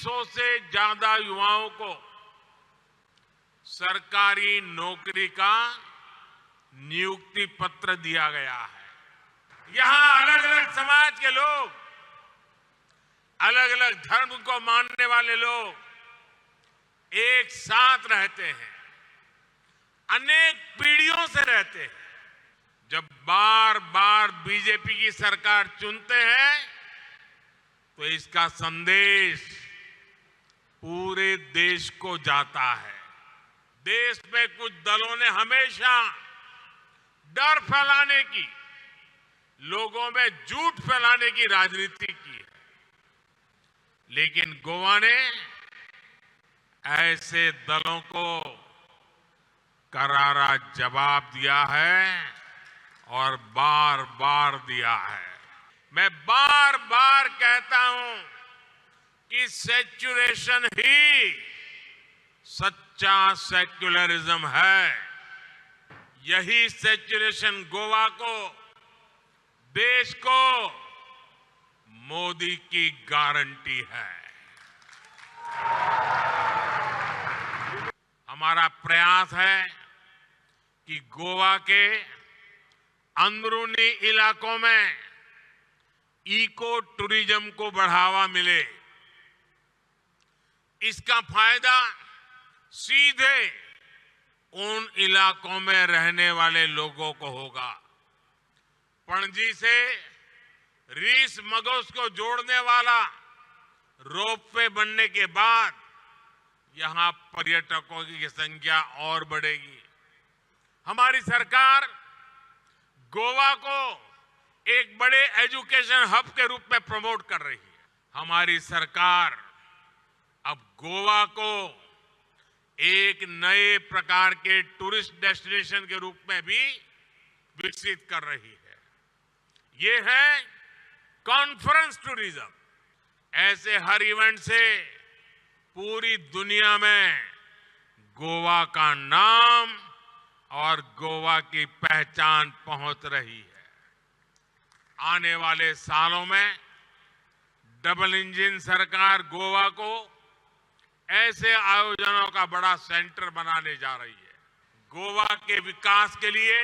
2500 से ज्यादा युवाओं को सरकारी नौकरी का नियुक्ति पत्र दिया गया है। यहां अलग अलग समाज के लोग, अलग अलग धर्म को मानने वाले लोग एक साथ रहते हैं, अनेक पीढ़ियों से रहते हैं। जब बार बार बीजेपी की सरकार चुनते हैं तो इसका संदेश पूरे देश को जाता है। देश में कुछ दलों ने हमेशा डर फैलाने की, लोगों में झूठ फैलाने की राजनीति की है, लेकिन गोवा ने ऐसे दलों को करारा जवाब दिया है और बार बार दिया है। मैं बार बार कहता हूं कि सेचुरेशन ही सच्चा सेक्युलरिज्म है। यही सेचुरेशन गोवा को, देश को मोदी की गारंटी है। हमारा प्रयास है कि गोवा के अंदरूनी इलाकों में इको टूरिज्म को बढ़ावा मिले। इसका फायदा सीधे उन इलाकों में रहने वाले लोगों को होगा। पणजी से रीस मगोस को जोड़ने वाला रोपवे बनने के बाद यहां पर्यटकों की संख्या और बढ़ेगी। हमारी सरकार गोवा को एक बड़े एजुकेशन हब के रूप में प्रमोट कर रही है। हमारी सरकार अब गोवा को एक नए प्रकार के टूरिस्ट डेस्टिनेशन के रूप में भी विकसित कर रही है। ये है कॉन्फ्रेंस टूरिज्म। ऐसे हर इवेंट से पूरी दुनिया में गोवा का नाम और गोवा की पहचान पहुंच रही है। आने वाले सालों में डबल इंजन सरकार गोवा को ऐसे आयोजनों का बड़ा सेंटर बनाने जा रही है। गोवा के विकास के लिए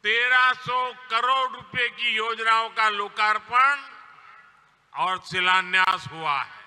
1300 करोड़ रुपए की योजनाओं का लोकार्पण और शिलान्यास हुआ है।